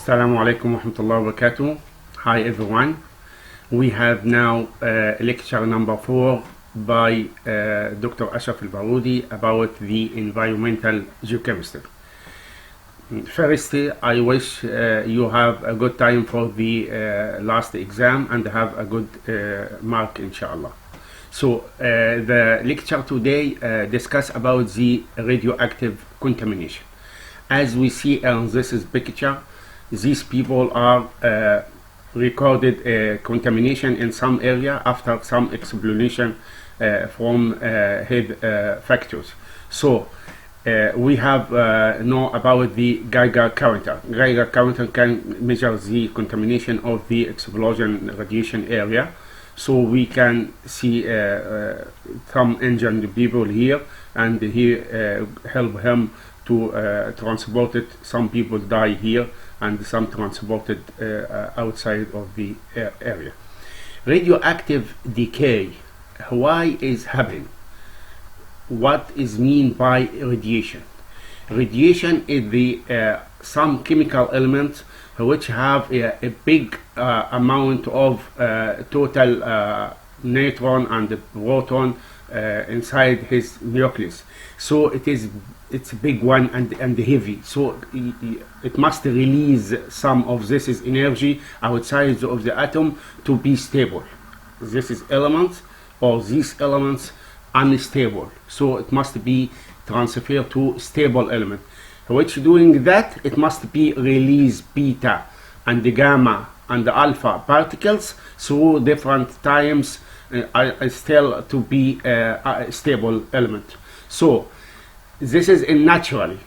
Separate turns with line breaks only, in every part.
Assalamu alaikum wa rahmatullahi wa barakatuh. Hi everyone. We have now lecture number 4 by Dr. Ashraf al-Baroudi about the environmental geochemistry. First, I wish you have a good time for the last exam and have a good mark, inshallah. So the lecture today discuss about the radioactive contamination. As we see on this picture, these people are recorded contamination in some area after some explanation from head factors. So we have know about the Geiger counter. Geiger counter can measure the contamination of the explosion radiation area. So we can see some injured people here, and he help him to transport it. Some people die here, and some transported outside of the area. Radioactive decay. Why is happening? What is mean by radiation? Radiation is the some chemical elements which have a big amount of total neutron and proton inside his nucleus. So it's a big one and heavy. So it must release some of this energy outside of the atom to be stable. This is elements, or these elements unstable. So it must be transferred to stable element. Which doing that, it must be release beta and the gamma and the alpha particles through different times still to be a stable element. So this is in naturally,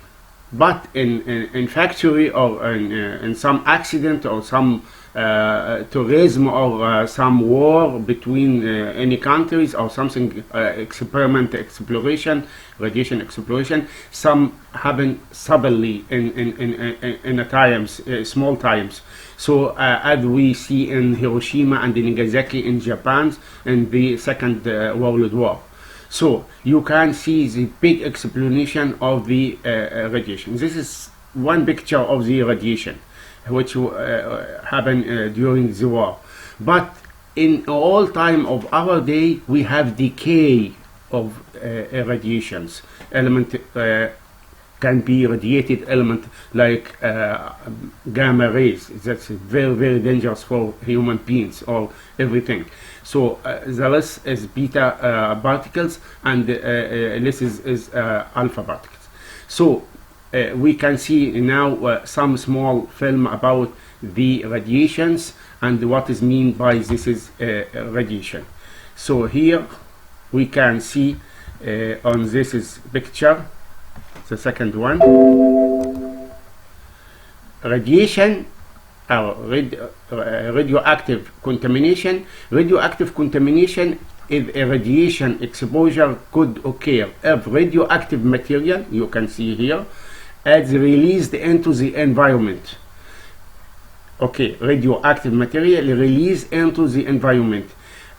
but in factory or in some accident or some tourism or some war between any countries or something, experiment exploration, radiation exploration, some happen suddenly in a times, small times. So as we see in Hiroshima and Nagasaki in Japan in the Second World War. So you can see the big explanation of the radiation. This is one picture of the radiation which happened during the war. But in all time of our day, we have decay of radiations. Element can be radiated element like gamma rays. That's very, very dangerous for human beings or everything. So the rest is beta particles, and this is alpha particles. So we can see now some small film about the radiations and what is mean by this is radiation. So here we can see on this is picture, the second one, radiation or radioactive contamination. Radioactive contamination is a radiation exposure could occur if radioactive material, you can see here, is released into the environment. Okay, radioactive material released into the environment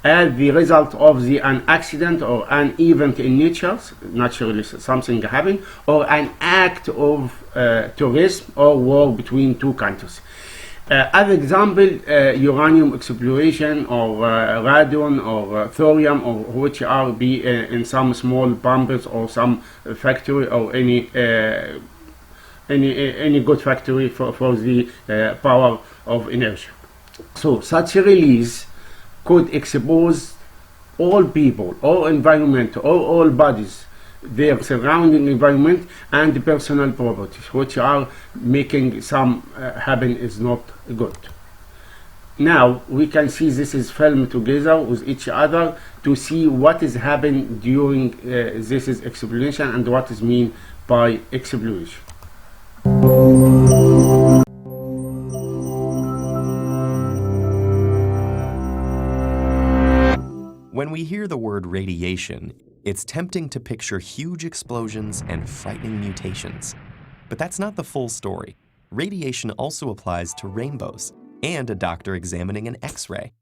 as the result of an accident or an event in nature, naturally something happened, or an act of tourism or war between two countries. As example, uranium exploration or radon or thorium, or which are be in some small bombs or some factory or any good factory for the power of energy. So such a release could expose all people, all environment, all bodies, their surrounding environment and personal properties, which are making some happen is not good. Now we can see this is filmed together with each other to see what is happening during this is exploration and what is mean by explosion.
When we hear the word radiation, it's tempting to picture huge explosions and frightening mutations. But that's not the full story. Radiation also applies to rainbows and a doctor examining an X-ray.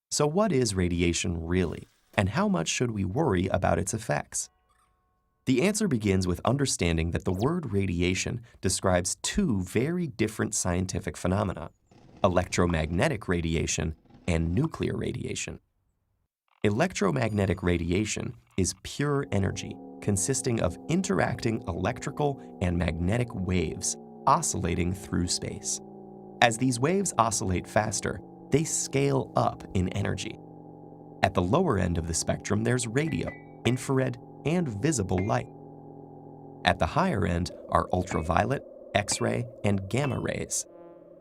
So what is radiation really, and how much should we worry about its effects? The answer begins with understanding that the word radiation describes two very different scientific phenomena: electromagnetic radiation and nuclear radiation. Electromagnetic radiation is pure energy consisting of interacting electrical and magnetic waves oscillating through space. As these waves oscillate faster, they scale up in energy. At the lower end of the spectrum, there's radio, infrared, and visible light. At the higher end are ultraviolet, X-ray, and gamma rays.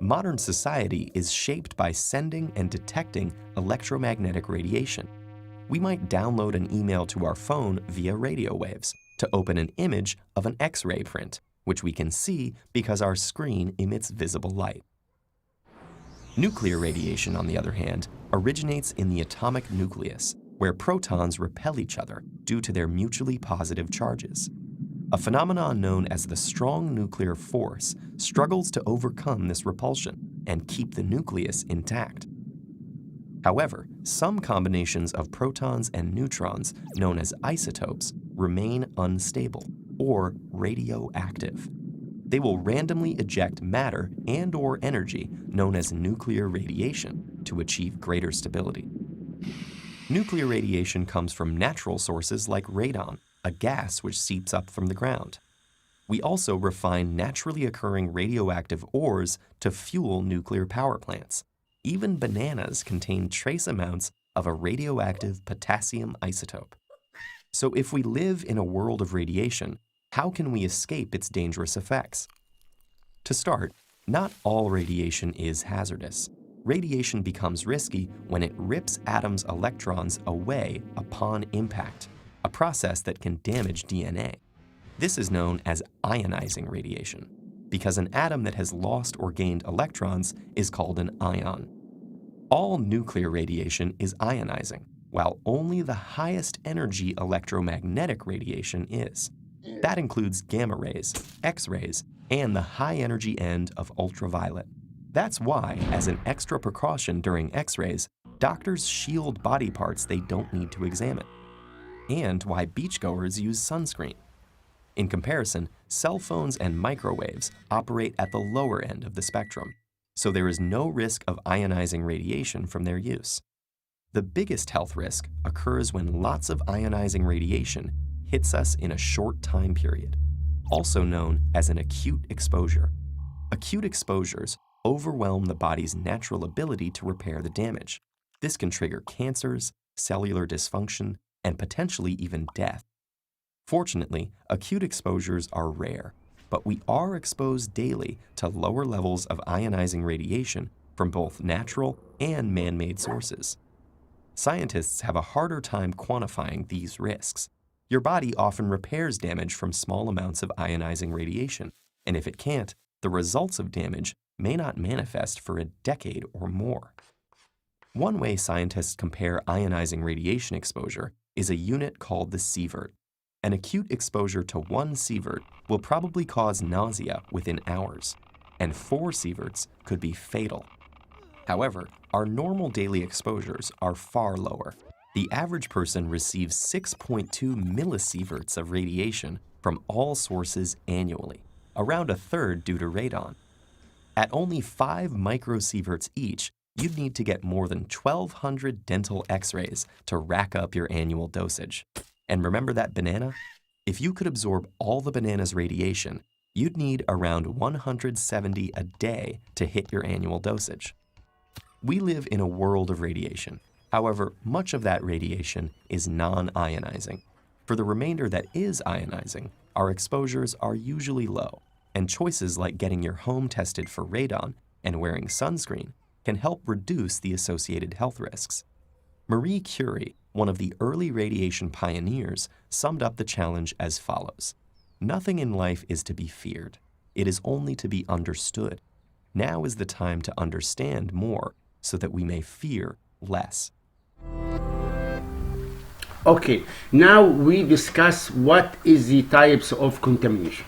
Modern society is shaped by sending and detecting electromagnetic radiation. We might download an email to our phone via radio waves to open an image of an X-ray print, which we can see because our screen emits visible light. Nuclear radiation, on the other hand, originates in the atomic nucleus, where protons repel each other due to their mutually positive charges. A phenomenon known as the strong nuclear force struggles to overcome this repulsion and keep the nucleus intact. However, some combinations of protons and neutrons, known as isotopes, remain unstable or radioactive. They will randomly eject matter and/or energy known as nuclear radiation to achieve greater stability. Nuclear radiation comes from natural sources like radon, a gas which seeps up from the ground. We also refine naturally occurring radioactive ores to fuel nuclear power plants. Even bananas contain trace amounts of a radioactive potassium isotope. So if we live in a world of radiation, how can we escape its dangerous effects? To start, not all radiation is hazardous. Radiation becomes risky when it rips atoms' electrons away upon impact, a process that can damage DNA. This is known as ionizing radiation, because an atom that has lost or gained electrons is called an ion. All nuclear radiation is ionizing, while only the highest energy electromagnetic radiation is. That includes gamma rays, X-rays, and the high energy end of ultraviolet. That's why, as an extra precaution during X-rays, doctors shield body parts they don't need to examine, and why beachgoers use sunscreen. In comparison, cell phones and microwaves operate at the lower end of the spectrum, so there is no risk of ionizing radiation from their use. The biggest health risk occurs when lots of ionizing radiation hits us in a short time period, also known as an acute exposure. Acute exposures overwhelm the body's natural ability to repair the damage. This can trigger cancers, cellular dysfunction, and potentially even death. Fortunately, acute exposures are rare, but we are exposed daily to lower levels of ionizing radiation from both natural and man-made sources. Scientists have a harder time quantifying these risks. Your body often repairs damage from small amounts of ionizing radiation, and if it can't, the results of damage may not manifest for a decade or more. One way scientists compare ionizing radiation exposure is a unit called the sievert. An acute exposure to 1 sievert will probably cause nausea within hours, and 4 sieverts could be fatal. However, our normal daily exposures are far lower. The average person receives 6.2 millisieverts of radiation from all sources annually, around a third due to radon. At only 5 microsieverts each, you'd need to get more than 1,200 dental X-rays to rack up your annual dosage. And remember that banana? If you could absorb all the banana's radiation, you'd need around 170 a day to hit your annual dosage. We live in a world of radiation. However, much of that radiation is non-ionizing. For the remainder that is ionizing, our exposures are usually low, and choices like getting your home tested for radon and wearing sunscreen can help reduce the associated health risks. Marie Curie, one of the early radiation pioneers, summed up the challenge as follows: "Nothing in life is to be feared. It is only to be understood. Now is the time to understand more so that we may fear less."
Okay, now we discuss what is the types of contamination.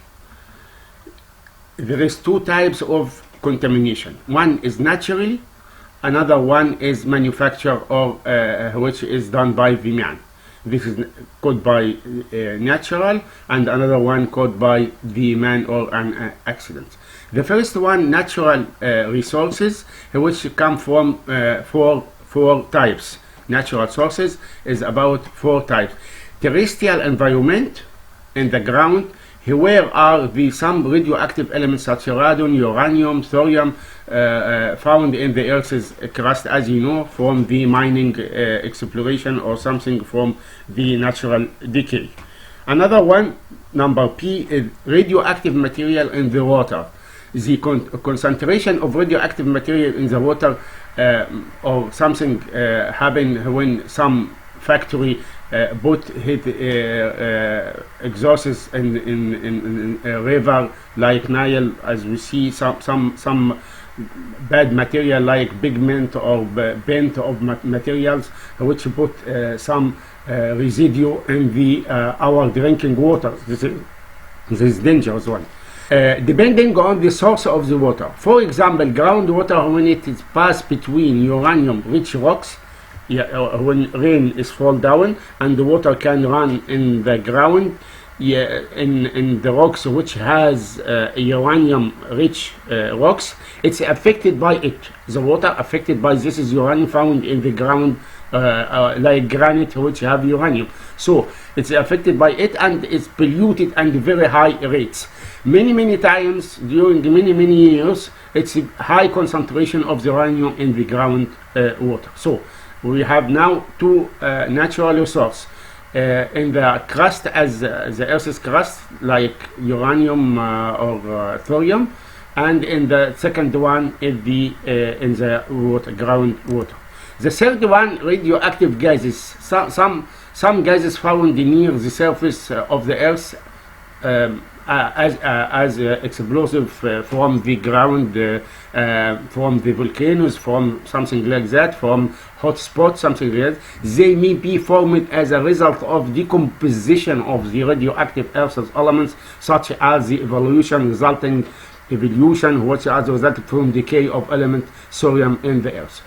There is 2 types of contamination. One is naturally, another one is manufactured or which is done by the man. This is caused by natural, and another one caused by the man or an accident. The first one, natural resources, which come from four types. Natural sources is about 4 types. Terrestrial environment, in the ground, where are some radioactive elements such as radon, uranium, thorium found in the Earth's crust, as you know, from the mining exploration or something from the natural decay. Another one, number P, is radioactive material in the water. The concentration of radioactive material in the water or something happen when some factory put exhausts in a river like Nile, as we see some bad material like pigment or paint of materials which put some residue in the our drinking water. This is dangerous one. Depending on the source of the water. For example, groundwater, when it is passed between uranium-rich rocks, when rain is fall down and the water can run in the ground, in the rocks which has uranium-rich rocks, it's affected by it. The water affected by this is uranium found in the ground, like granite which have uranium. So it's affected by it and it's polluted and very high rates. Many times during many years, it's a high concentration of the uranium in the ground water. So we have now 2 natural resources in the crust, as the Earth's crust, like uranium or thorium, and in the second one is in the water, groundwater. The third one, radioactive gases. Some gases found near the surface of the Earth as explosive from the ground, from the volcanoes, from something like that, from hot spots, something like that. They may be formed as a result of decomposition of the radioactive Earth's elements, such as the evolution which are resulted from decay of element thorium in the Earth.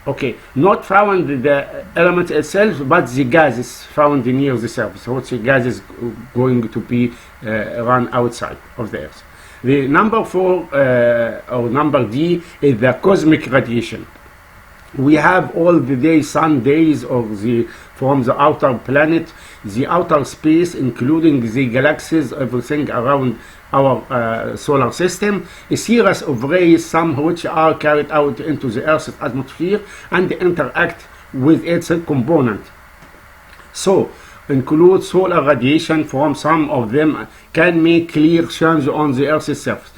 Okay, not found the element itself, but the gases found near the surface, which the gas is going to be run outside of the Earth. The number 4 or number D is the cosmic radiation. We have all the day sun days from the outer planet, the outer space, including the galaxies, everything around our solar system, a series of rays, some which are carried out into the Earth's atmosphere and interact with its component. So, include solar radiation from some of them can make clear change on the Earth's surface.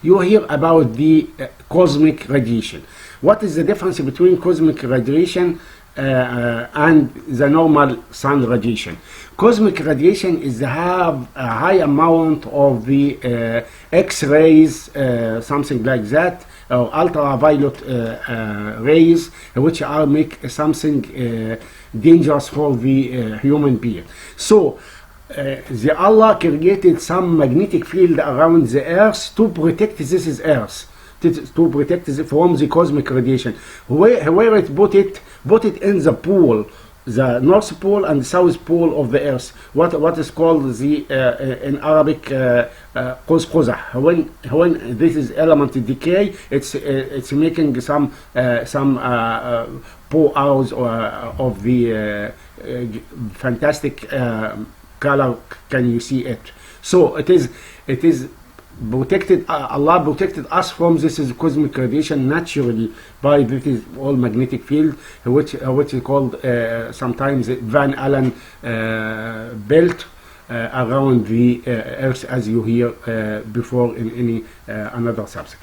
You hear about the cosmic radiation. What is the difference between cosmic radiation and the normal sun radiation? Cosmic radiation is have a high amount of the X-rays, something like that, or ultraviolet rays, which are make something dangerous for the human being. So the Allah created some magnetic field around the Earth to protect this is Earth, to protect it from the cosmic radiation. Where it put it in the pole, the North Pole and South Pole of the Earth. What is called the in Arabic قوس قزح. When this is element decay, it's making some pour out of the fantastic color. Can you see it? So it is protected. Allah protected us from this is cosmic radiation naturally by this is all magnetic field, which is called sometimes Van Allen belt around the Earth, as you hear before in any another subject.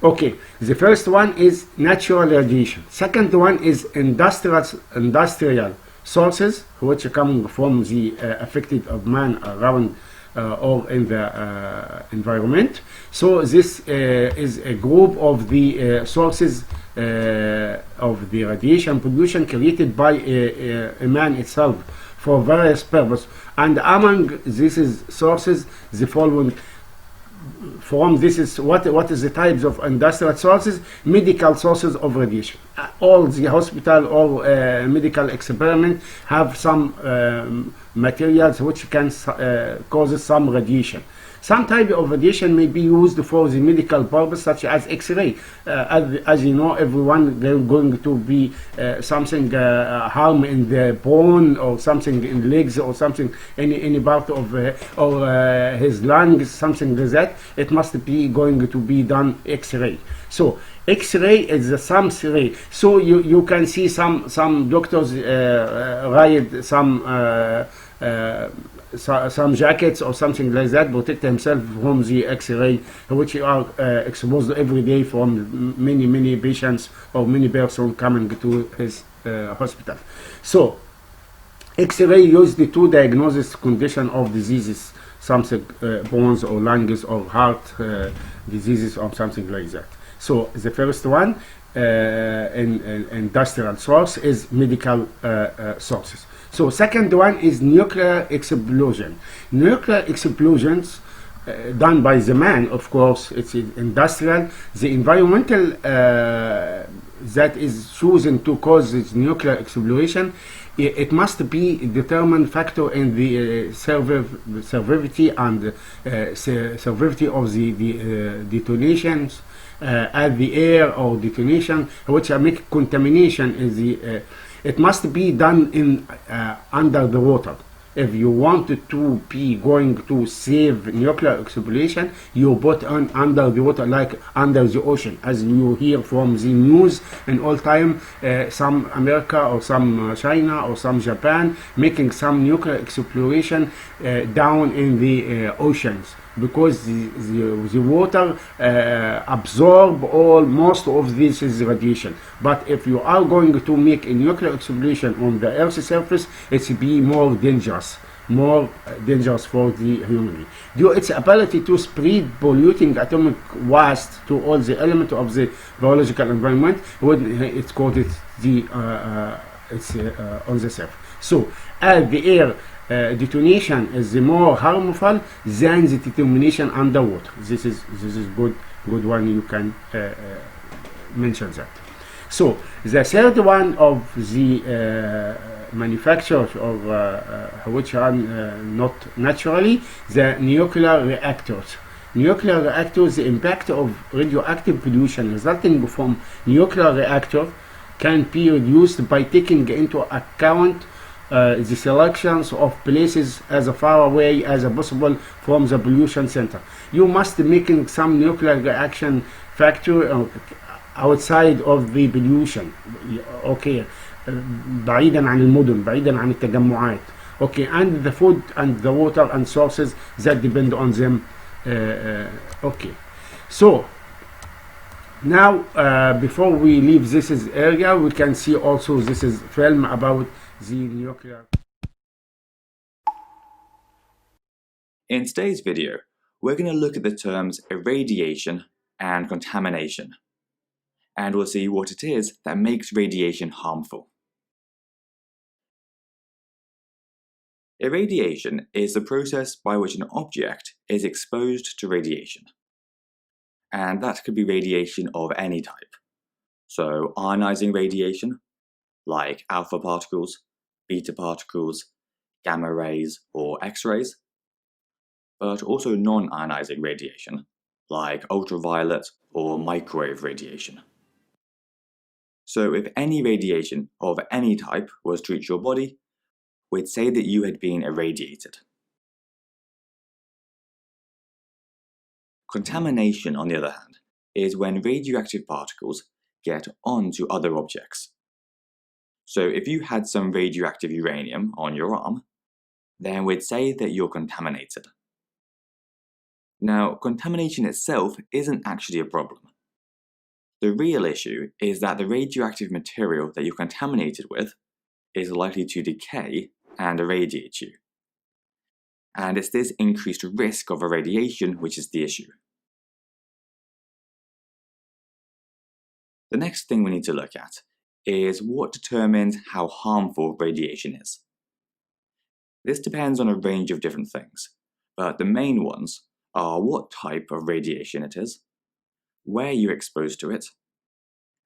Okay, the first one is natural radiation. Second one is industrial sources, which are coming from the affected of man around or in the environment. So this is a group of the sources of the radiation pollution created by a man itself for various purposes. And among these sources, the following: from this is what is the types of industrial sources, medical sources of radiation. All the hospital or medical experiment have some materials which can cause some radiation. Some type of radiation may be used for the medical purpose, such as X-ray. As you know, everyone going to be something harm in the bone or something in legs or something any part of or his lungs, something like that. It must be going to be done X-ray. So X-ray is the some ray. So you can see some doctors write some jackets or something like that, protect themselves from the X-ray, which are exposed every day from many patients or many persons coming to his hospital. So X-ray used to diagnose condition of diseases, something bones or lungs or heart diseases or something like that. So the first one in industrial source is medical sources. So second one is nuclear explosion. Nuclear explosions done by the man, of course, it's industrial. The environmental that is chosen to cause this nuclear explosion, it must be determined factor in the severity and severity of the detonations at the air or detonation, which make contamination in the it must be done in under the water. If you wanted to be going to save nuclear explosion, you put on under the water, like under the ocean, as you hear from the news in all time. Some America or some China or some Japan making some nuclear exploration down in the oceans, because the water absorb most of this is radiation. But if you are going to make a nuclear explosion on the Earth's surface, it's be more dangerous for the human. Due its ability to spread polluting atomic waste to all the elements of the biological environment, it's called it it's on the surface. So as the air detonation is the more harmful than the detonation underwater. This is good one, you can mention that. So the third one of the manufacturers of which are not naturally, the nuclear reactors. Nuclear reactors, the impact of radioactive pollution resulting from nuclear reactor can be reduced by taking into account the selections of places as far away as possible from the pollution center. You must making some nuclear reaction factor outside of the pollution. Okay, بعيدا عن المدن، بعيدا عن التجمعات. Okay, and the food and the water and sources that depend on them. Okay, so now before we leave this area, we can see also this is film about the nuclear.
In today's video, we're going to look at the terms irradiation and contamination, and we'll see what it is that makes radiation harmful. Irradiation is the process by which an object is exposed to radiation, and that could be radiation of any type. So ionizing radiation, like alpha particles, beta particles, gamma rays, or X-rays, but also non-ionizing radiation, like ultraviolet or microwave radiation. So if any radiation of any type was to reach your body, we'd say that you had been irradiated. Contamination, on the other hand, is when radioactive particles get onto other objects. So if you had some radioactive uranium on your arm, then we'd say that you're contaminated. Now, contamination itself isn't actually a problem. The real issue is that the radioactive material that you're contaminated with is likely to decay and irradiate you. And it's this increased risk of irradiation which is the issue. The next thing we need to look at is what determines how harmful radiation is. This depends on a range of different things, but the main ones are what type of radiation it is, where you're exposed to it,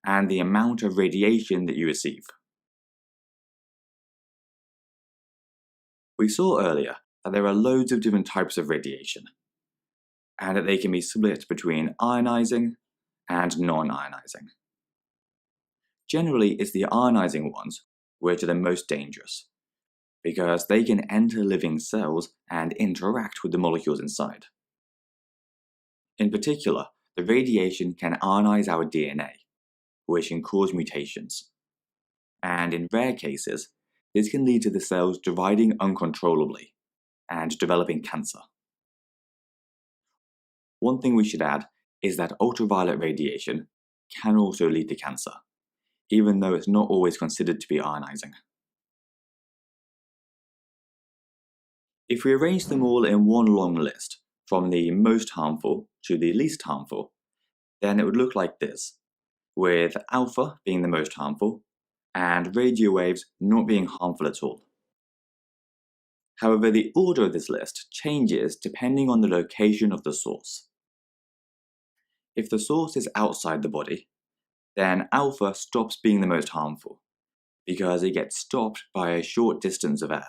and the amount of radiation that you receive. We saw earlier that there are loads of different types of radiation, and that they can be split between ionizing and non-ionizing. Generally, it's the ionizing ones which are the most dangerous, because they can enter living cells and interact with the molecules inside. In particular, the radiation can ionize our DNA, which can cause mutations. And in rare cases, this can lead to the cells dividing uncontrollably and developing cancer. One thing we should add is that ultraviolet radiation can also lead to cancer, even though it's not always considered to be ionizing. If we arrange them all in one long list, from the most harmful to the least harmful, then it would look like this, with alpha being the most harmful, and radio waves not being harmful at all. However, the order of this list changes depending on the location of the source. If the source is outside the body, then alpha stops being the most harmful, because it gets stopped by a short distance of air,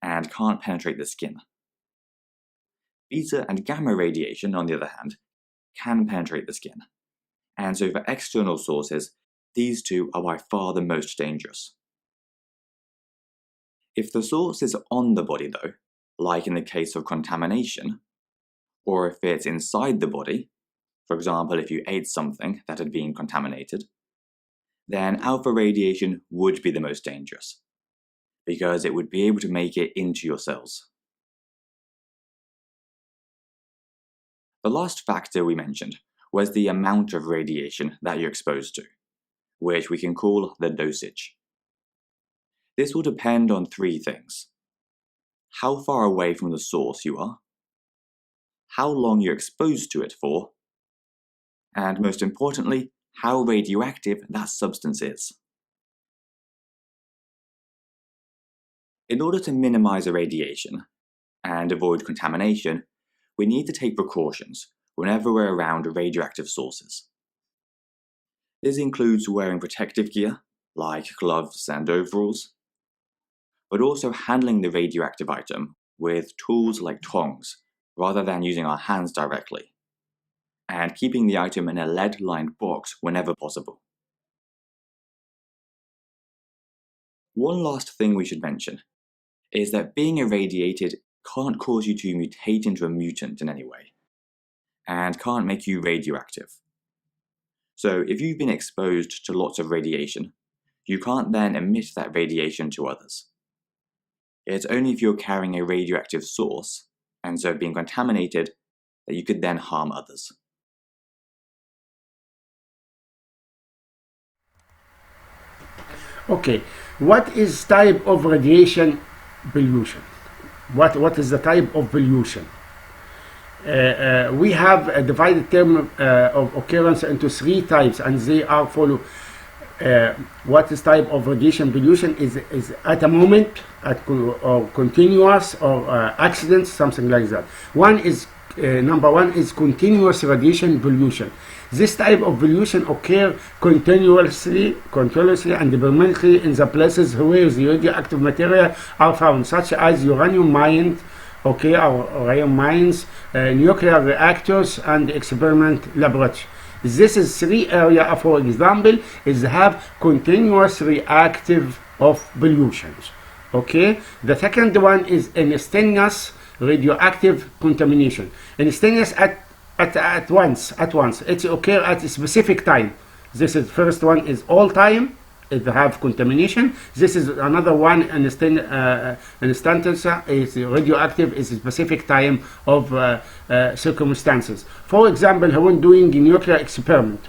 and can't penetrate the skin. Beta and gamma radiation, on the other hand, can penetrate the skin, and so for external sources, these two are by far the most dangerous. If the source is on the body though, like in the case of contamination, or if it's inside the body, for example if you ate something that had been contaminated, then alpha radiation would be the most dangerous, because it would be able to make it into your cells. The last factor we mentioned was the amount of radiation that you're exposed to, which we can call the dosage. This will depend on three things: how far away from the source you are, how long you're exposed to it for, and most importantly, how radioactive that substance is. In order to minimize irradiation and avoid contamination, we need to take precautions whenever we're around radioactive sources. This includes wearing protective gear, like gloves and overalls, but also handling the radioactive item with tools like tongs, rather than using our hands directly, and keeping the item in a lead-lined box whenever possible. One last thing we should mention is that being irradiated can't cause you to mutate into a mutant in any way, and can't make you radioactive. So if you've been exposed to lots of radiation, you can't then emit that radiation to others. It's only if you're carrying a radioactive source, and so being contaminated, that you could then harm others.
Okay, what is type of radiation pollution? What is the type of pollution? We have a divided term of occurrence into three types, and they are follow. What is type of radiation pollution is at a moment, or continuous, or accidents, something like that. Number one is continuous radiation pollution. This type of pollution occurs continuously and permanently in the places where the radioactive material are found, such as uranium mines, uranium mines, nuclear reactors, and experiment laboratories. This is three areas, for example, is have continuous reactive of pollutions. Okay, the second one is instantaneous radioactive contamination. Instantaneous at once. It occurs at a specific time. This is first one is all time. It have contamination. This is another one. Instantaneous is radioactive is a specific time of circumstances. For example, when doing a nuclear experiment,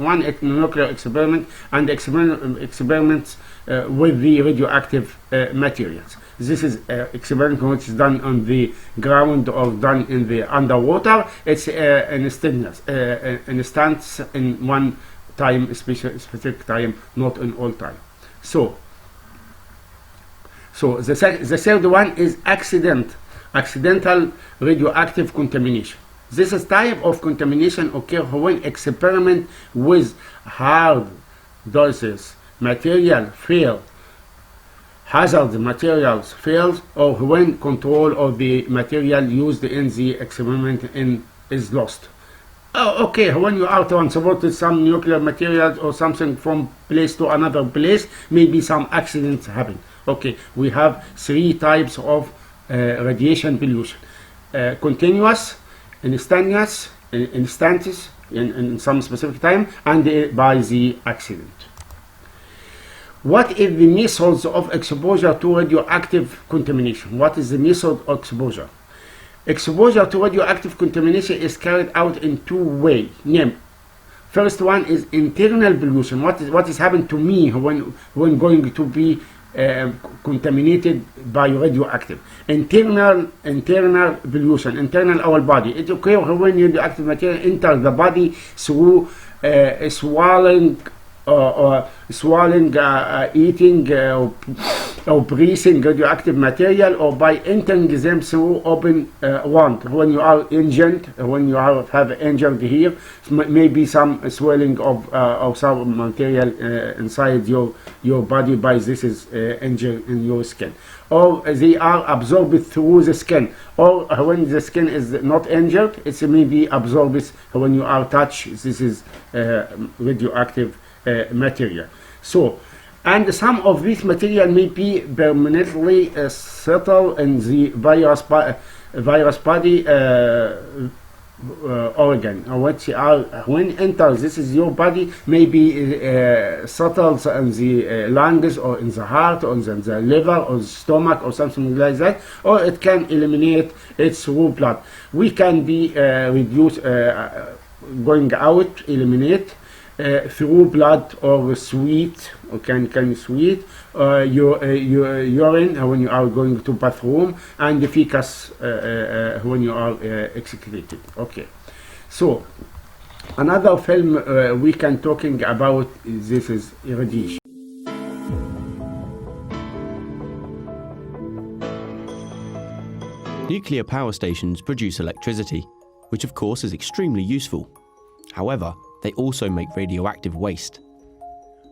and experiments with the radioactive materials. This is experiment which is done on the ground or done in the underwater. It's an instance in one time, specific time, not in all time. So the third one is accidental radioactive contamination. This is type of contamination occur when experiment with hard doses material fail, hazard materials fails, or when control of the material used in the experiment is lost. Oh, okay, when you are transported some nuclear materials or something from place to another place, maybe some accidents happen. Okay, we have three types of radiation pollution. Continuous, instantaneous in some specific time, and by the accident. What is the methods of exposure to radioactive contamination? What is the method of exposure? Exposure to radioactive contamination is carried out in two ways. First one is internal pollution. What is happened to me when going to be contaminated by radioactive? Internal pollution, internal our body. It occurs when radioactive material enters the body through swallowing, eating, or breathing radioactive material, or by entering them through open wound. When you are injured, when you have injured here, maybe some swelling of some material inside your body by this is injured in your skin, or they are absorbed through the skin, or when the skin is not injured, it's maybe absorbed when you are touched. This is radioactive material. So, and some of this material may be permanently settled in the virus body organ, which are when enters this is your body, maybe settles in the lungs or in the heart or in the liver or the stomach or something like that, or it can eliminate it through blood. We can be reduced, going out, eliminate through blood or sweat, or can sweat, your urine when you are going to bathroom, and the feces when you are excreted. Okay, so another film we can talking about this is radiation.
Nuclear power stations produce electricity, which of course is extremely useful. However, they also make radioactive waste.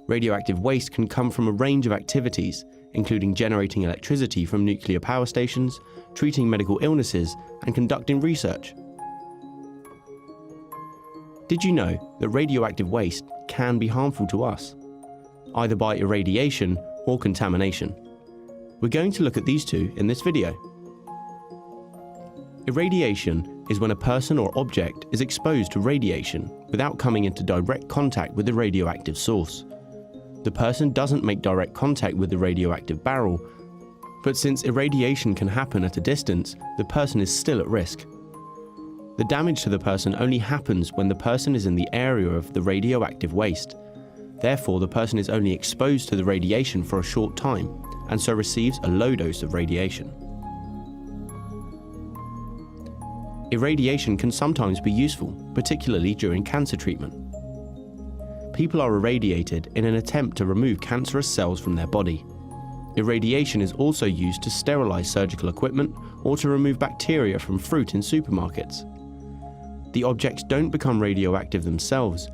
Radioactive waste can come from a range of activities, including generating electricity from nuclear power stations, treating medical illnesses, and conducting research. Did you know that radioactive waste can be harmful to us, either by irradiation or contamination? We're going to look at these two in this video. Irradiation is when a person or object is exposed to radiation without coming into direct contact with the radioactive source. The person doesn't make direct contact with the radioactive barrel, but since irradiation can happen at a distance, the person is still at risk. The damage to the person only happens when the person is in the area of the radioactive waste. Therefore, the person is only exposed to the radiation for a short time, and so receives a low dose of radiation. Irradiation can sometimes be useful, particularly during cancer treatment. People are irradiated in an attempt to remove cancerous cells from their body. Irradiation is also used to sterilize surgical equipment or to remove bacteria from fruit in supermarkets. The objects don't become radioactive themselves,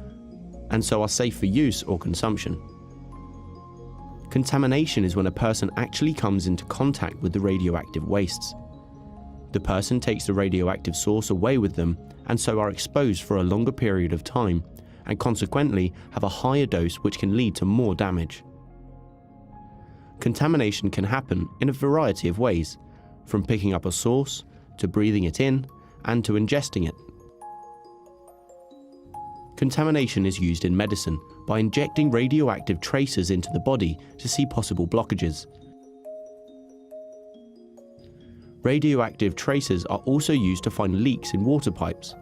and so are safe for use or consumption. Contamination is when a person actually comes into contact with the radioactive wastes. The person takes the radioactive source away with them, and so are exposed for a longer period of time, and consequently have a higher dose which can lead to more damage. Contamination can happen in a variety of ways, from picking up a source, to breathing it in, and to ingesting it. Contamination is used in medicine by injecting radioactive tracers into the body to see possible blockages. Radioactive tracers are also used to find leaks in water pipes.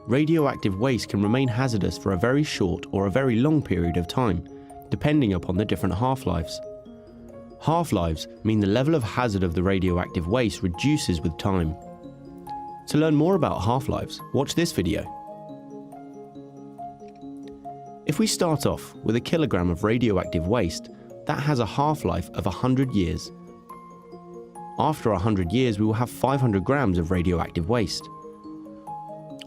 Radioactive waste can remain hazardous for a very short or a very long period of time, depending upon the different half-lives. Half-lives mean the level of hazard of the radioactive waste reduces with time. To learn more about half-lives, watch this video. If we start off with a kilogram of radioactive waste, that has a half-life of 100 years. After 100 years, we will have 500 grams of radioactive waste.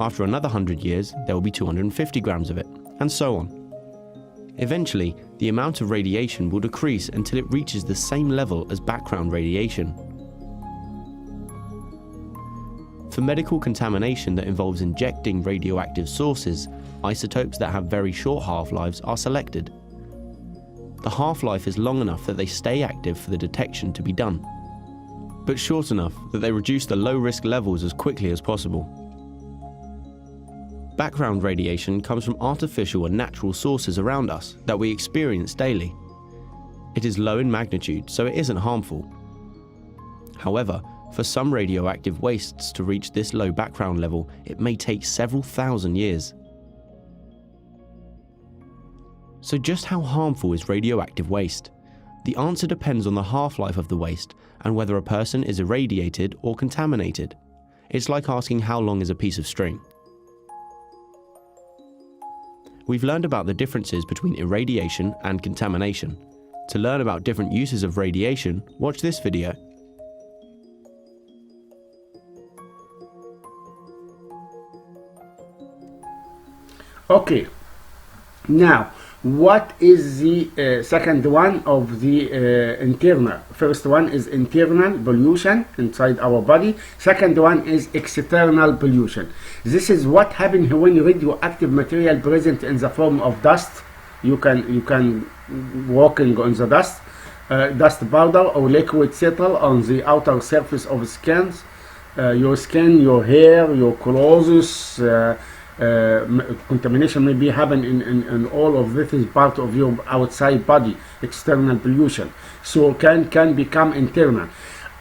After another 100 years, there will be 250 grams of it, and so on. Eventually, the amount of radiation will decrease until it reaches the same level as background radiation. For medical contamination that involves injecting radioactive sources, isotopes that have very short half-lives are selected. The half-life is long enough that they stay active for the detection to be done, but short enough that they reduce the low-risk levels as quickly as possible. Background radiation comes from artificial and natural sources around us that we experience daily. It is low in magnitude, so it isn't harmful. However, for some radioactive wastes to reach this low background level, it may take several thousand years. So just how harmful is radioactive waste? The answer depends on the half-life of the waste and whether a person is irradiated or contaminated. It's like asking how long is a piece of string. We've learned about the differences between irradiation and contamination. To learn about different uses of radiation, watch this video.
Okay, now what is the second one of the internal? First one is internal pollution inside our body. Second one is external pollution. This is what happens when radioactive material present in the form of dust. You can walking on the dust, dust powder or liquid settle on the outer surface of skins, your skin, your hair, your clothes. Contamination may be happen in all of this is part of your outside body, external pollution. So can become internal.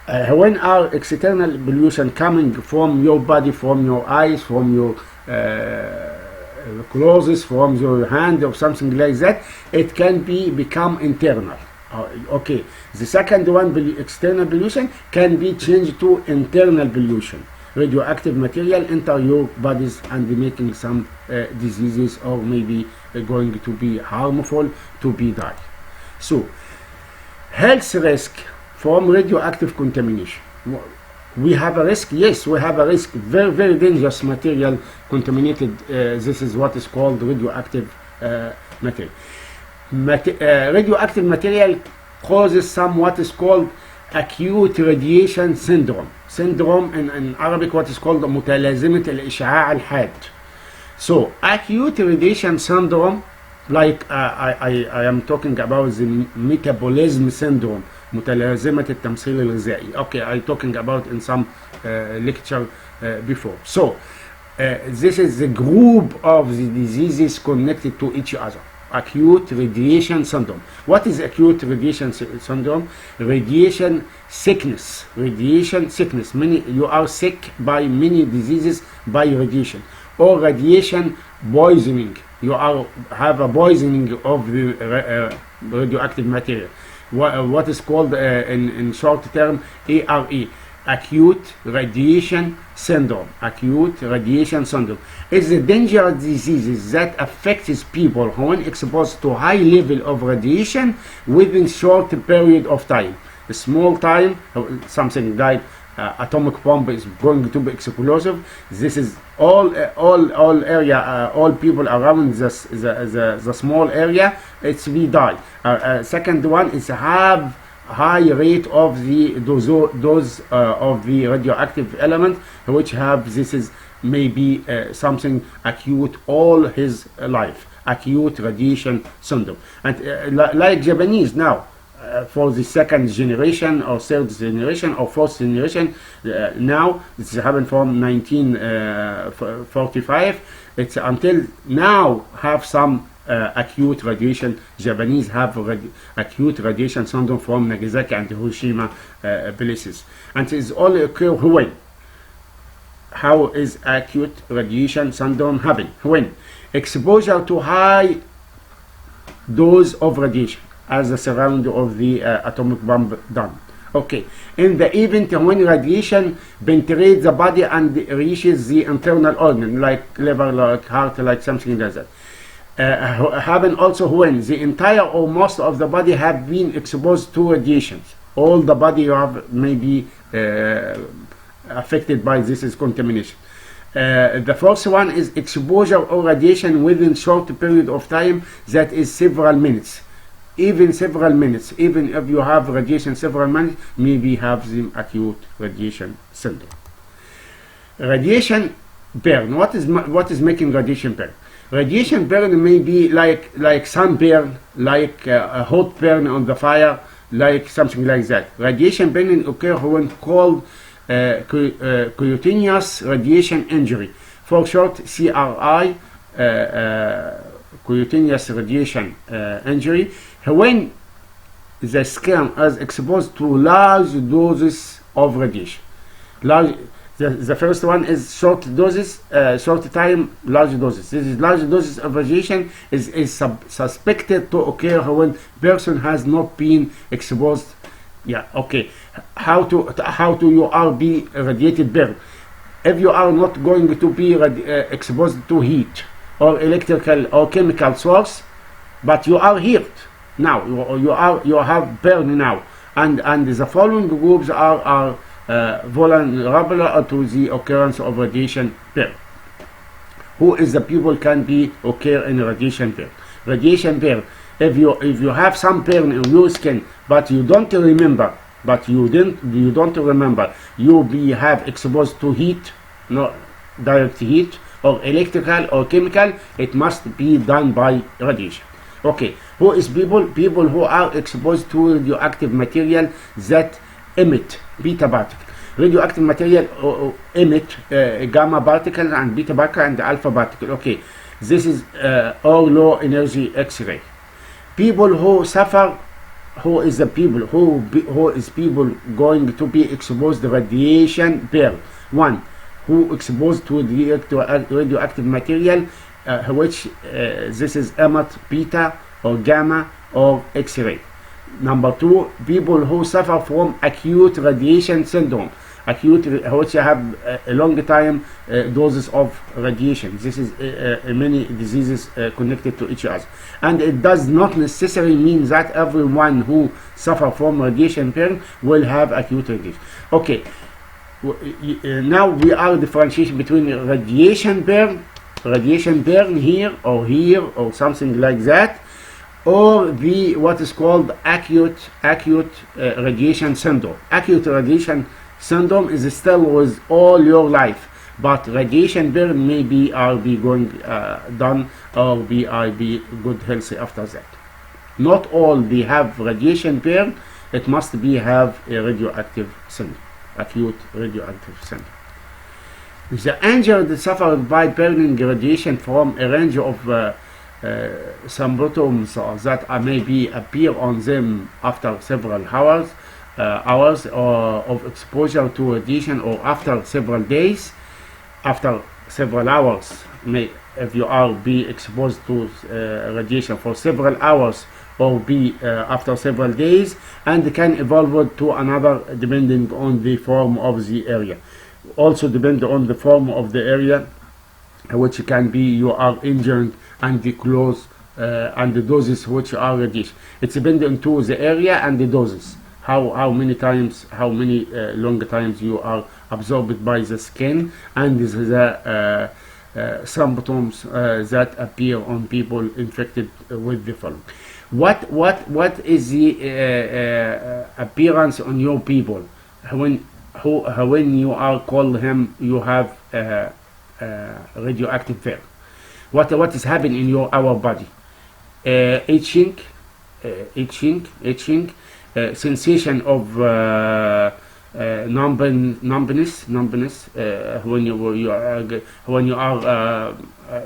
When our external pollution coming from your body, from your eyes, from your clothes, from your hand or something like that, it can become internal. Okay, the second one, external pollution, can be changed to internal pollution. Radioactive material enter your bodies and making some diseases or maybe going to be harmful to be die. So, health risk from radioactive contamination. We have a risk, yes, we have a risk. Very, very dangerous material contaminated. This is what is called radioactive material. Radioactive material causes some what is called acute radiation syndrome. Syndrome in Arabic what is called متلازمة الإشعاع الحاد. So acute radiation syndrome, like I am talking about the metabolism syndrome, متلازمة التمثيل الغذائي. Okay, I talking about in some lecture before. So this is the group of the diseases connected to each other. Acute radiation syndrome. What is acute radiation syndrome? Radiation sickness. Radiation sickness. You are sick by many diseases by radiation, or radiation poisoning. You have a poisoning of the radioactive material. What is called in short term ARE. Acute radiation syndrome. Acute radiation syndrome is a dangerous disease that affects people when exposed to high level of radiation within short period of time. A small time, something like atomic bomb is going to be explosive. This is all area, all people around the small area. We die. Second one is have high rate of the dose of the radioactive element, which have this is maybe something acute all his life, acute radiation syndrome. And like Japanese now, for the second generation or third generation or fourth generation, now this happened from 1945. It's until now have some acute radiation. Japanese have acute radiation syndrome from Nagasaki and Hiroshima places, and it is all occur when? How is acute radiation syndrome happen? When exposure to high dose of radiation as the surround of the atomic bomb done. Okay, in the event when radiation penetrates the body and reaches the internal organ like liver, like heart, like something like that. Happen also when the entire or most of the body have been exposed to radiations. all the body you have may be affected by this is contamination. The first one is exposure or radiation within short period of time, that is several minutes. Even several minutes, even if you have radiation several minutes, maybe have the acute radiation syndrome. Radiation burn. What is making radiation burn? Radiation burn may be like sunburn, like a hot burn on the fire, like something like that. Radiation burning occurs when called cutaneous radiation injury, for short CRI, cutaneous radiation injury, when the skin is exposed to large doses of radiation. The first one is short doses, short time, large doses. This is large doses of radiation is suspected to occur when person has not been exposed. Yeah, okay. How to you are be radiated burn? If you are not going to be exposed to heat or electrical or chemical source, but you are heat now, you have burn now, and the following groups are vulnerable to the occurrence of radiation burn. Who is the people can be occur in radiation burn? Radiation burn. If you have some burn in your skin, but you don't remember, you be have exposed to heat, no direct heat or electrical or chemical, it must be done by radiation. Okay, who is people? People who are exposed to radioactive material that emit beta particle. Radioactive material emit gamma particle and beta particle and alpha particle. Okay, this is all low energy X-ray. People who suffer, who is the people who is people going to be exposed to radiation burn? One, who exposed to radioactive material which this is emit beta or gamma or X-ray. Number two, people who suffer from acute radiation syndrome, which have a long time doses of radiation. This is many diseases connected to each other, and it does not necessarily mean that everyone who suffer from radiation burn will have acute radiation. Okay, now we are differentiating between radiation burn here or something like that, or the what is called acute radiation syndrome. Acute radiation syndrome is still with all your life, but radiation burn may be going done or be good healthy after that. Not all they have radiation burn. It must be have a radioactive syndrome, acute radioactive syndrome. The injured suffered by burning radiation from a range of symptoms that may appear on them after several hours of exposure to radiation, or after several days, after several hours. If you are be exposed to radiation for several hours, or be after several days, and can evolve to another depending on the form of the area. Also depend on the form of the area, which can be you are injured, and the close and the doses which are radiation. It's dependent on the area and the doses. How many times, how many long times you are absorbed by the skin, and the symptoms that appear on people infected with the following. What is the appearance on your people when you are called him you have radioactive burn? What is happening in our body? Itching, sensation of numbness when you are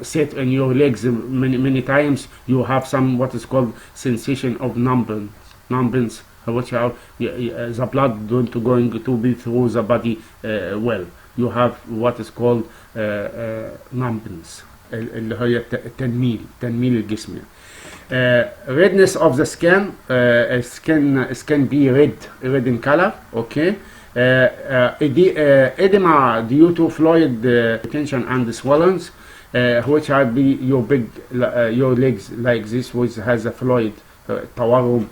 sit in your legs many times. You have some what is called sensation of numbness, which are the blood going to be through the body well. You have what is called numbness, اللي هي تنميل الجسم. Redness of the skin, skin be red in color. Okay. Edema due to fluid retention and swellings, which are be your legs like this, which has a fluid تورم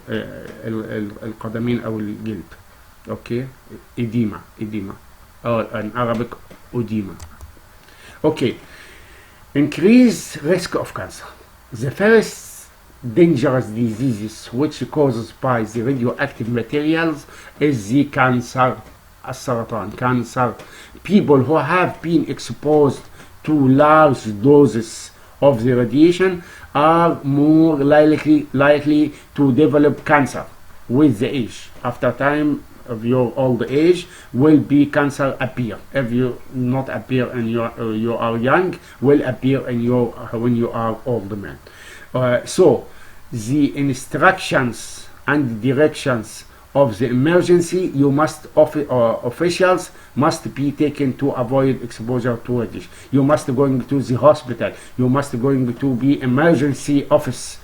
القدمين أو الجلد. Okay, edema, or in Arabic, edema. Okay, increased risk of cancer. The first dangerous diseases which causes by the radioactive materials is the cancer, السرطان, cancer. People who have been exposed to large doses of the radiation are more likely to develop cancer with the age. After time of your old age will be cancer appear. If you not appear and you are young, will appear in your when you are old man. So the instructions and directions of the emergency you must officials must be taken to avoid exposure to radiation. You must going to the hospital. You must going to be emergency office.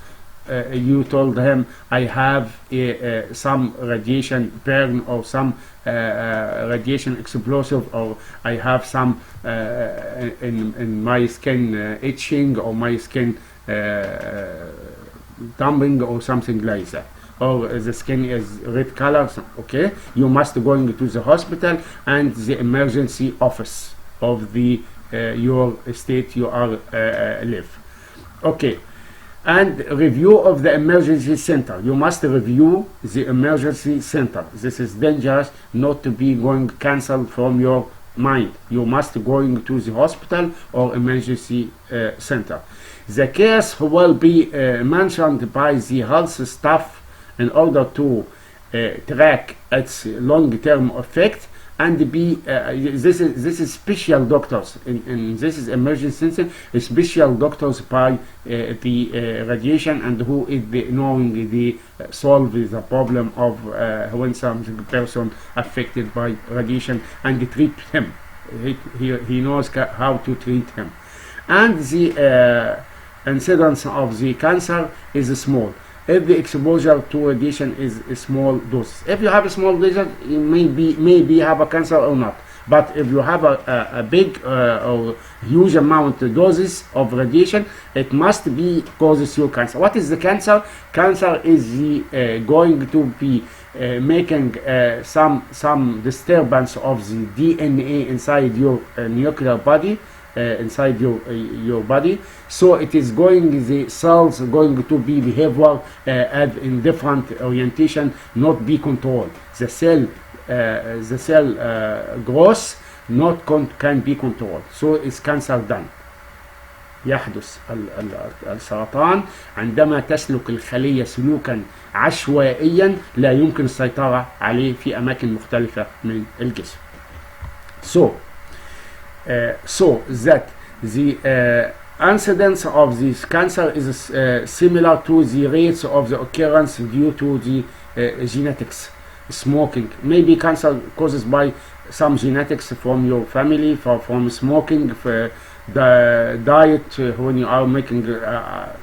You told him I have some radiation burn or some radiation explosive, or I have some in my skin itching, or my skin dumping, or something like that, or the skin is red color. Okay, you must going to the hospital and the emergency office of the your state you are live. Okay. And review of the emergency center. You must review the emergency center. This is dangerous not to be going cancelled from your mind. You must going to the hospital or emergency center. The case will be mentioned by the health staff in order to track its long-term effect, and be this is special doctors in this is emergency center, special doctors by the radiation, and who is knowing the solve the problem of when some person affected by radiation, and treat him. He knows how to treat him, and the incidence of the cancer is small if the exposure to radiation is a small dose. If you have a small dose, you maybe have a cancer or not. But if you have a big or huge amount of doses of radiation, it must be causes your cancer. What is the cancer? Cancer is the going to be making some disturbance of the DNA inside your nuclear body. Inside your body, so it is going, the cells going to be behavior in different orientation, not be controlled. The cell growth not can be controlled, so it's cancer done. يحدث السرطان عندما تسلك الخلية سلوكا عشوائيا لا يمكن السيطرة عليه في أماكن مختلفة من الجسم. So that the incidence of this cancer is similar to the rates of the occurrence due to the genetics. Smoking, maybe cancer causes by some genetics from your family, from smoking, for the diet, when you are making a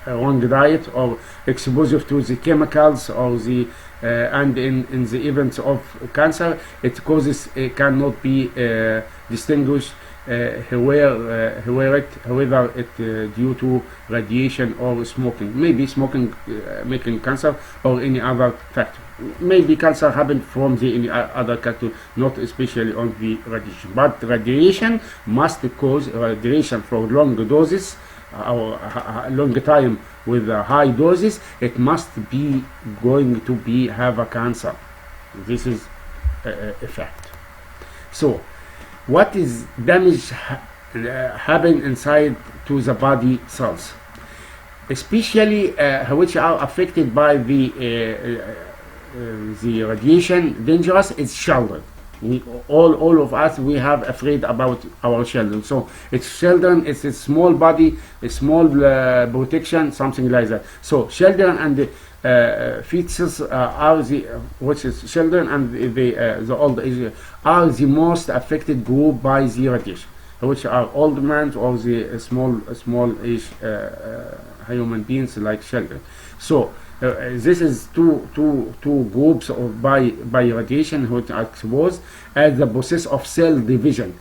wrong diet, or exposure to the chemicals, or the and in the events of cancer, it causes cannot be distinguished whether it due to radiation or smoking. Maybe smoking making cancer, or any other factor. Maybe cancer happened from any other factor, not especially on the radiation. But radiation must cause radiation for long doses or long time with high doses. It must be going to be have a cancer. This is a fact. So what is damage happen inside to the body cells, especially which are affected by the radiation dangerous, is children. All of us, we have afraid about our children. So it's children, it's a small body, a small protection, something like that. So children and the fetuses are the, which is children and the old age, are the most affected group by the radiation, which are old men or the small age human beings like children. So this is two groups of by radiation which are exposed as the process of cell division.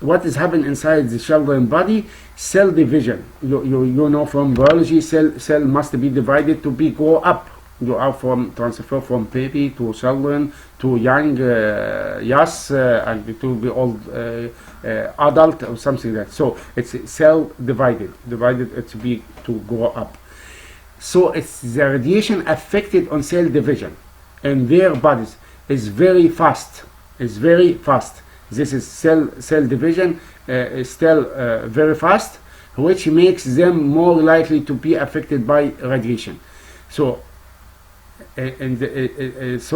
what is happening inside the children's body? Cell division. You know from biology, cell must be divided to grow up. You are transfer from baby to children to young, yes, and to be old adult or something like that. So it's cell divided it to grow up. So it's the radiation affected on cell division in their bodies is very fast. It's very fast. This is cell division is still very fast, which makes them more likely to be affected by radiation. So it's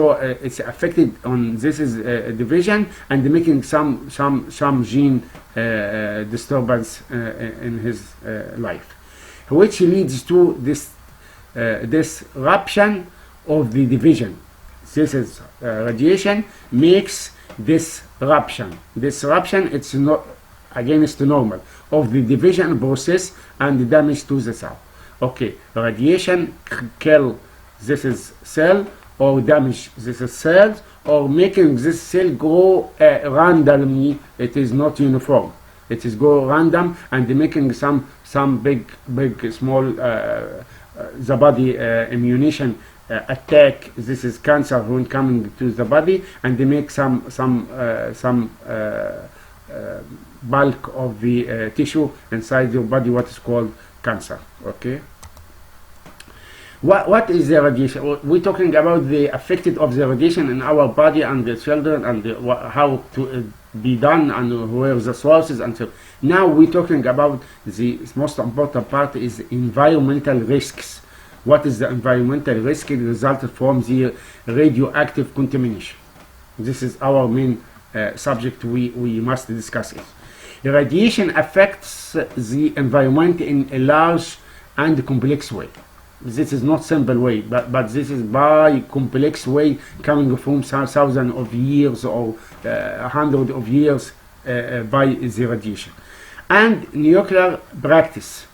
affected on this is division and making some gene disturbance in his life, which leads to this disruption of the division. This is radiation makes disruption. It's not against the normal of the division process and the damage to the cell. Okay, radiation kill this is cell or damage this is cells or making this cell grow randomly. It is not uniform. It is go random and making some big small the body immunization attack. This is cancer when coming to the body, and they make some bulk of the tissue inside your body, what is called cancer. Okay. What is the radiation? We're talking about the affected of the radiation in our body and the children and how to be done and where the sources and so. Now we're talking about the most important part is environmental risks. What is the environmental risk? It resulted from the radioactive contamination. This is our main subject we must discuss it. The radiation affects the environment in a large and complex way. This is not simple way, but this is by complex way coming from thousands of years or hundreds of years by the radiation. And nuclear practice,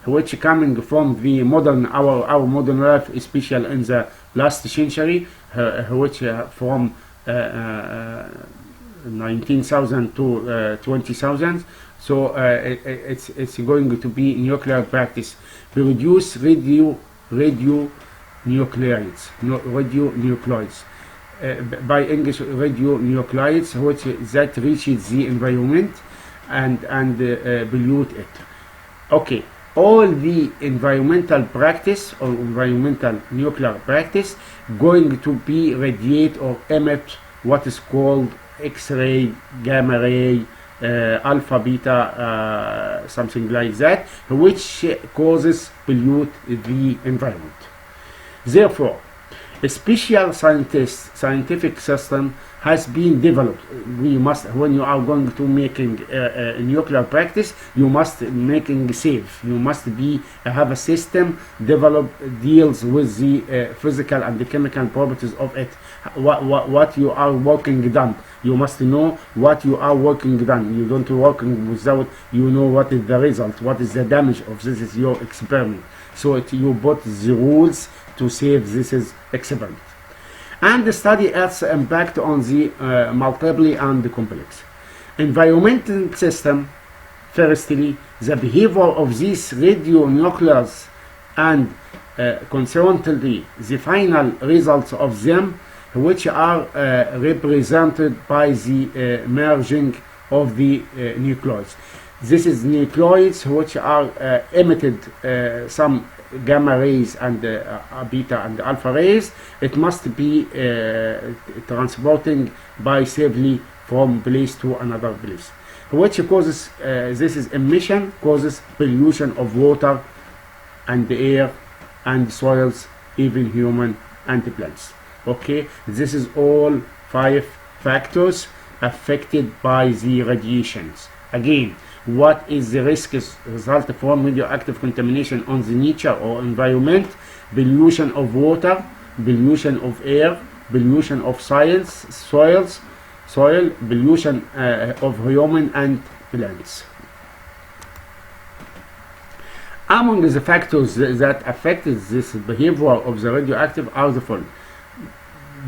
which coming from the modern our modern life, especially in the last century, which from 19,000 to 20,000. So it's going to be nuclear practice. Produce radionuclides, by English radionuclides, which that reaches the environment and pollute it. Okay, all the environmental practice or environmental nuclear practice going to be radiate or emit what is called X-ray, gamma ray, alpha, beta, something like that, which causes pollute the environment. Therefore, a special scientific system has been developed. We must, when you are going to making a nuclear practice, you must making safe. You must have a system developed deals with the physical and the chemical properties of it. What you are working done. You must know what you are working done. You don't working without you know what is the result, what is the damage of this is your experiment. So you put the rules to save this is experiment. And study Earth's impact on the multiple and the complex. Environmental system, firstly, the behavior of these radionuclides and consequently the final results of them, which are represented by the merging of the nucleides. This is nucleides which are emitted some gamma rays and beta and alpha rays. It must be transporting by safely from place to another place, which causes this is emission causes pollution of water and the air and soils, even human and plants. Okay, this is all 5 factors affected by the radiations. Again, what is the risk result from radioactive contamination on the nature or environment? Pollution of water, pollution of air, pollution of soil, pollution of human and plants. Among the factors that affected this behavior of the radioactive are the following.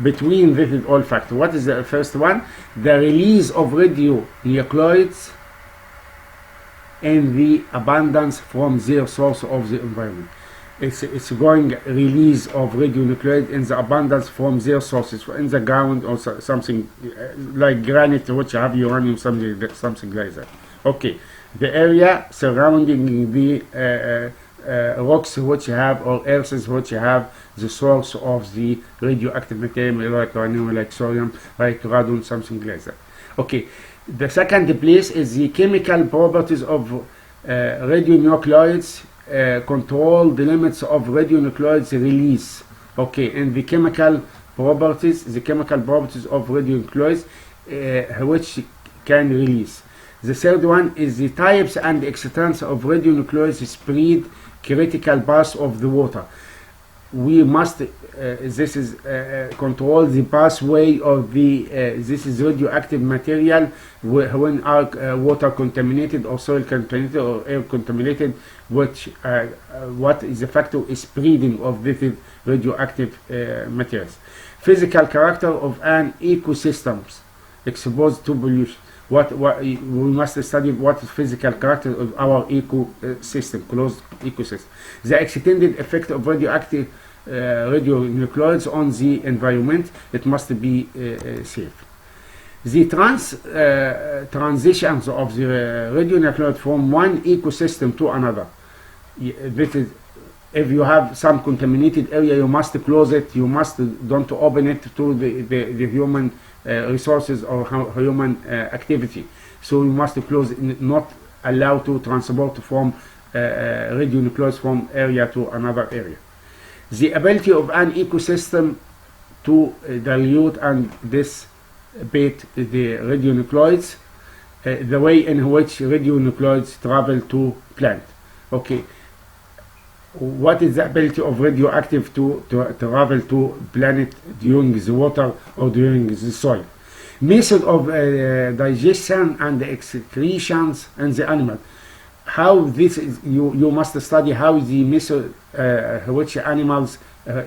between these all factors. What is the first one? The release of radionuclides and the abundance from their source of the environment. It's going release of radionuclides in the abundance from their sources in the ground, or something like granite, which have uranium, something like that. Okay, the area surrounding the rocks which have, or earths which have the source of the radioactive material, like uranium, like sodium, like radon, something like that. Okay, the second place is the chemical properties of radionuclides. Control the limits of radionuclides release. Okay, and the chemical properties of radionuclides which can release. The third one is the types and extents of radionuclides spread critical paths of the water. We must control the pathway of the this is radioactive material when our water contaminated, or soil contaminated, or air contaminated, which what is the factor is spreading of this radioactive materials. Physical character of an ecosystem exposed to pollution. What we must study what is physical character of our ecosystem, closed ecosystem. The extended effect of radioactive radionuclides on the environment. It must be safe. The transitions of the radionuclide from one ecosystem to another. This is, if you have some contaminated area, you must close it. You must don't open it to the human resources or human activity. So you must close, not allow to transport from radionuclides from area to another area. The ability of an ecosystem to dilute and dissipate the radionuclides, the way in which radionuclides travel to plant. Okay, what is the ability of radioactive to travel to planet during the water or during the soil? Method of digestion and excretions in the animal. How this is, you must study how the method which animals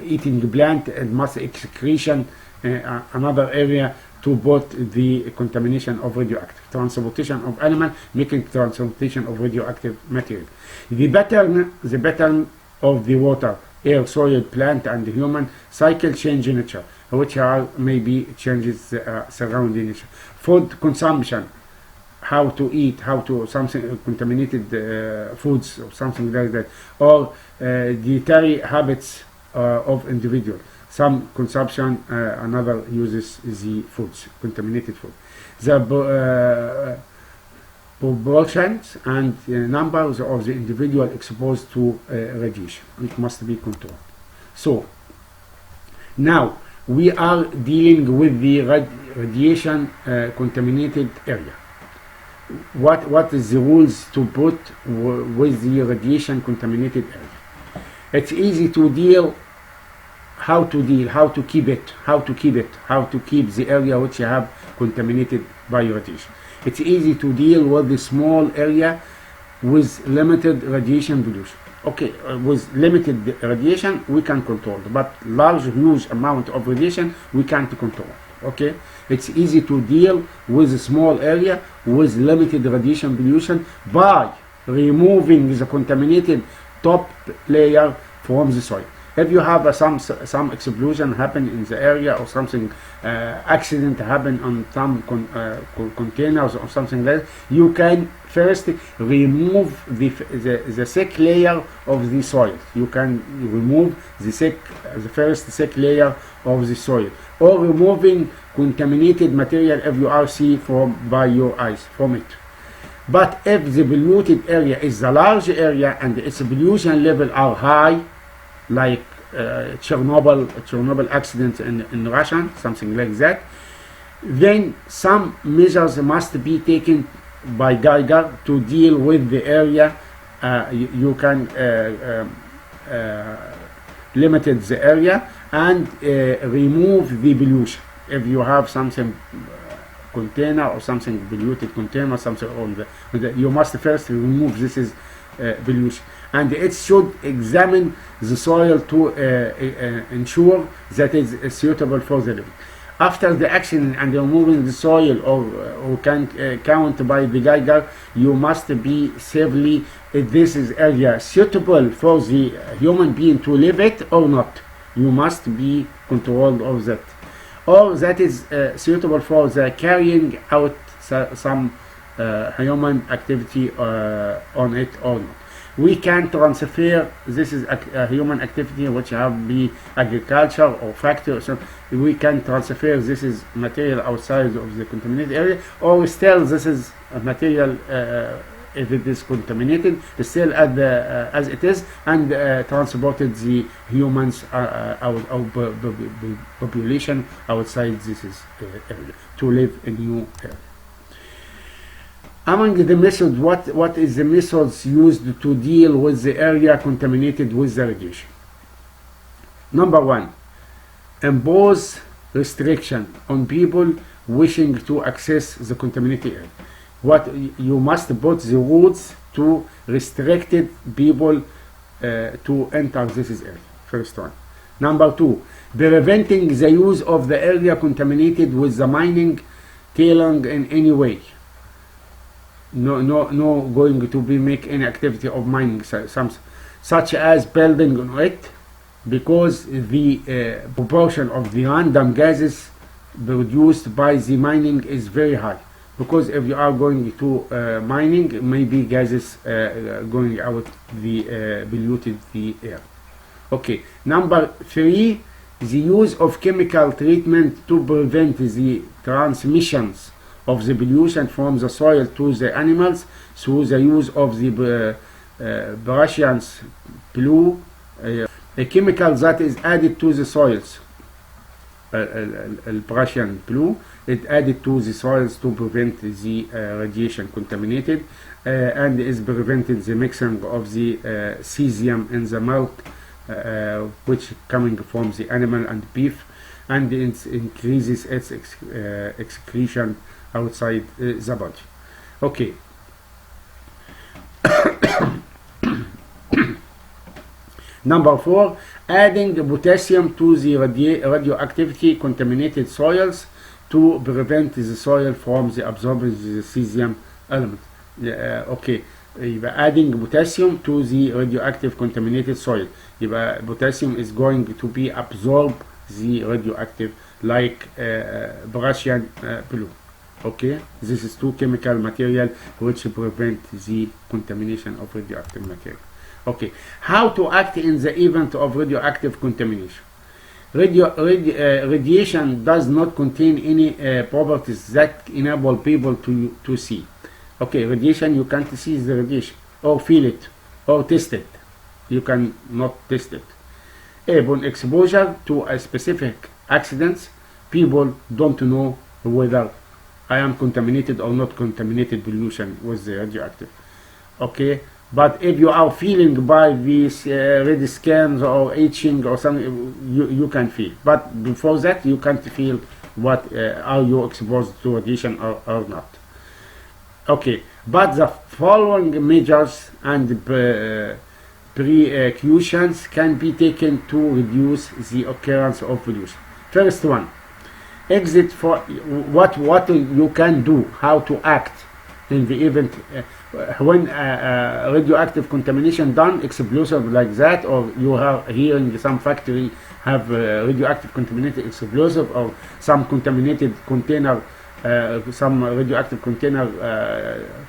eating plant and must excretion another area to put the contamination of radioactive. Transportation of animal, making transportation of radioactive material. The pattern of the water, air, soil, plant, and human cycle change in nature, which are maybe changes surrounding nature. Food consumption, how to eat, how to something contaminated foods or something like that, or dietary habits of individual. Some consumption, another uses the foods, contaminated food. The proportions and numbers of the individual exposed to radiation, it must be controlled. So now we are dealing with the radiation contaminated area. What is the rules to put with the radiation contaminated area? It's easy to deal. How to keep it, how to keep the area which you have contaminated by radiation. It's easy to deal with the small area with limited radiation pollution. Okay, with limited radiation we can control, but huge amount of radiation we can't control. Okay, it's easy to deal with a small area with limited radiation pollution by removing the contaminated top layer from the soil. If you have some explosion happen in the area, or something accident happen on some containers or something like that, you can first remove the thick layer of the soil. You can remove the first thick layer of the soil, or removing contaminated material if you are see by your eyes from it. But if the polluted area is a large area and its pollution level are high, like Chernobyl accident in Russia, something like that, then some measures must be taken by Geiger to deal with the area. You can limit the area and remove the pollution. If you have something container or something polluted container, something on you must first remove. This is pollution, and it should examine the soil to ensure that it is suitable for the living. After the action and removing the soil or can count by the Geiger, you must be safely if this is area suitable for the human being to live it or not. You must be controlled of that, or that is suitable for the carrying out some human activity on it or not. We can transfer, this is a human activity which have be agriculture or factory, so we can transfer this is material outside of the contaminated area, or still this is a material if it is contaminated still as it is, and transported the humans population outside this is area to live in new area. Among the methods, what is the methods used to deal with the area contaminated with the radiation? Number one, impose restriction on people wishing to access the contaminated area. What you must put the rules to restricted people to enter this area. First one. Number two, preventing the use of the area contaminated with the mining, tailing in any way. No going to be make any activity of mining, such as building on it, because the proportion of the random gases produced by the mining is very high. Because if you are going to mining, maybe gases going out the polluted the air. Okay. Number three, the use of chemical treatment to prevent the transmissions of the pollution from the soil to the animals through the use of the Prussian blue, a chemical that is added to the soils. Prussian blue, it added to the soils to prevent the radiation contaminated, and is preventing the mixing of the cesium in the milk, which coming from the animal and beef, and it increases its excretion outside the body. Okay. Number four, adding potassium to the radioactivity contaminated soils to prevent the soil from the absorbing the cesium element. Okay. Adding potassium to the radioactive contaminated soil. Potassium is going to be absorbed the radioactive like Prussian blue. Okay, this is two chemical material which prevent the contamination of radioactive material. Okay, how to act in the event of radioactive contamination? Radiation does not contain any properties that enable people to see. Okay, radiation, you can't see the radiation or feel it or taste it. You can not taste it. Upon exposure to a specific accidents, people don't know whether I am contaminated or not contaminated pollution with the radioactive. Okay, but if you are feeling by these red scans or itching or something, you can feel. But before that, you can't feel what are you exposed to radiation or not. Okay, but the following measures and precautions can be taken to reduce the occurrence of pollution. First one, exit for what you can do, how to act in the event when radioactive contamination done, explosive like that, or you are hearing some factory have radioactive contaminated explosive, or some contaminated container, some radioactive container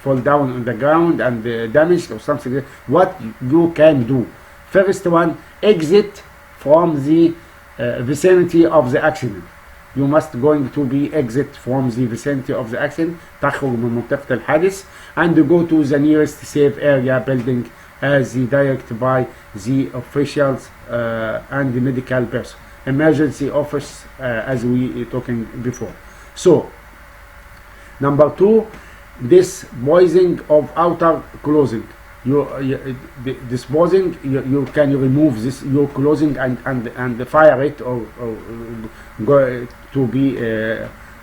fall down on the ground and damaged or something. What you can do? First one, exit from the vicinity of the accident. You must going to be exit from the vicinity of the accident, تخرج من منطقة الحادث, and go to the nearest safe area building as directed by the officials and the medical person, emergency office, as we talking before. So, number two, disposing of outer clothing. Disposing, you can remove this your clothing and fire it, or go to be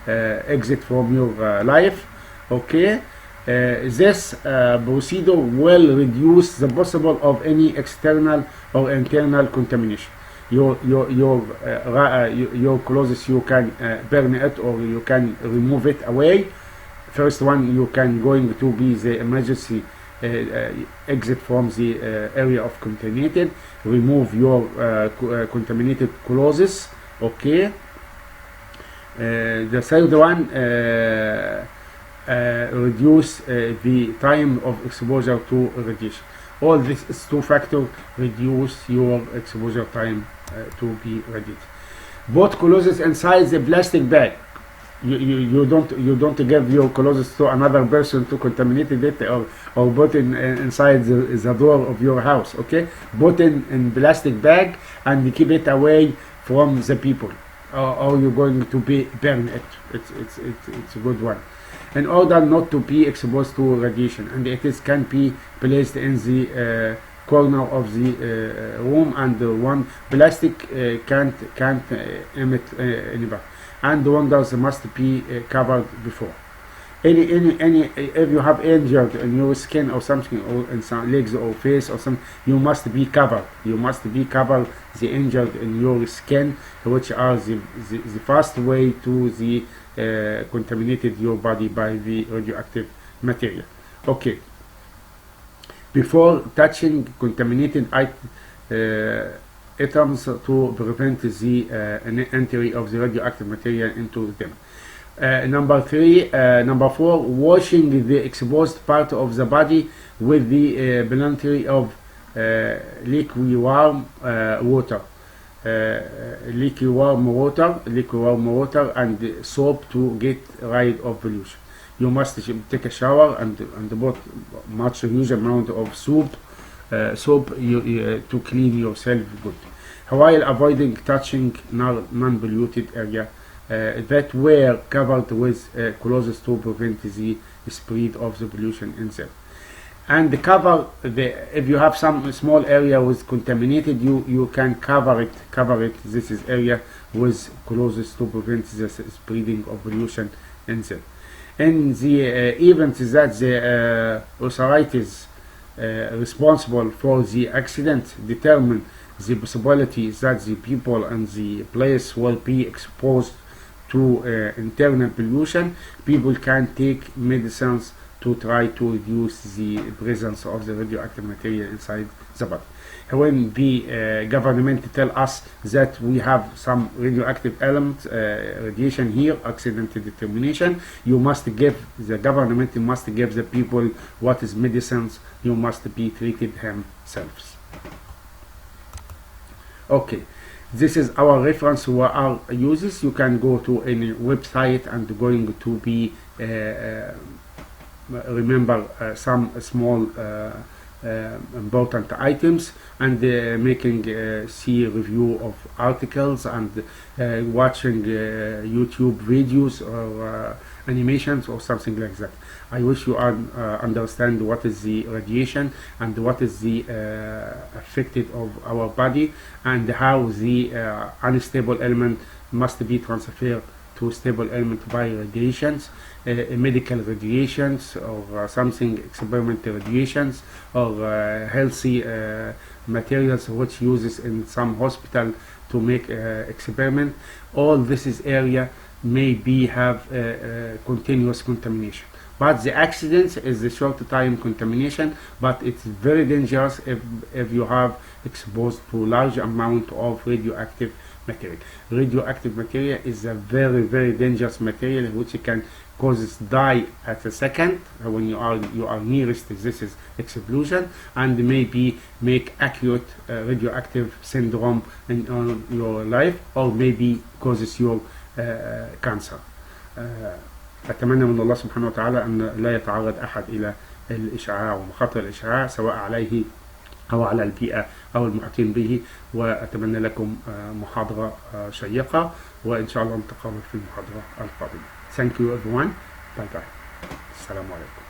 exit from your life. Okay, This procedure will reduce the possible of any external or internal contamination. Your clothes, you can burn it or you can remove it away. First one, you can going to be the emergency exit from the area of contaminated. Remove your contaminated clothes. Okay. The third one, reduce the time of exposure to radiation. All this is two factors reduce your exposure time to be radiated. Put clothes inside the plastic bag. You don't give your clothes to another person to contaminate it or put inside the door of your house. Okay, put in plastic bag and keep it away from the people, or you're going to be burn it. It's a good one. In order not to be exposed to radiation, and can be placed in the corner of the room, and one plastic can't emit any bug, and the windows must be covered before. Any if you have injured in your skin or something, or in some legs or face or something, you must be covered. You must be covered the injured in your skin, which are the fast way to the contaminated your body by the radioactive material. Okay. Before touching contaminated items to prevent the entry of the radioactive material into them. Number 4, washing the exposed part of the body with the plenty of liquid warm water. Liquid warm water and soap to get rid of pollution. You must take a shower and put much huge amount of soap to clean yourself good, while avoiding touching non-polluted area that were covered with clothes to prevent the spread of the pollution in them. And if you have some small area was contaminated, you can cover it this is area with clothes to prevent the spreading of pollution in them. In the event that the authorities responsible for the accident determine the possibility that the people and the place will be exposed to internal pollution, people can take medicines to try to reduce the presence of the radioactive material inside the body. When the government tell us that we have some radioactive elements, radiation here, accident determination, the government must give the people what is medicines, you must be treated themselves. Okay, this is our reference for our uses. You can go to any website and going to be remember some small important items, and making see review of articles and watching YouTube videos or animations or something like that. I wish you understand what is the radiation and what is the affected of our body, and how the unstable element must be transferred to stable element by radiations, medical radiations, or something experimental radiations, or healthy materials which uses in some hospital to make experiment. All this is area maybe have continuous contamination. But the accidents is the short time contamination, but it's very dangerous if you have exposed to large amount of radioactive material. Radioactive material is a very, very dangerous material which can causes die at a second when you are nearest this is explosion, and maybe make acute radioactive syndrome in your life, or maybe causes your cancer. أتمنى من الله سبحانه وتعالى أن لا يتعرض أحد إلى الإشعاع ومخاطر الإشعاع سواء عليه أو على البيئة أو المحيطين به. وأتمنى لكم محاضرة شيقة، وإن شاء الله نتقابل في المحاضرة القادمة. Thank you everyone. Bye bye. السلام عليكم.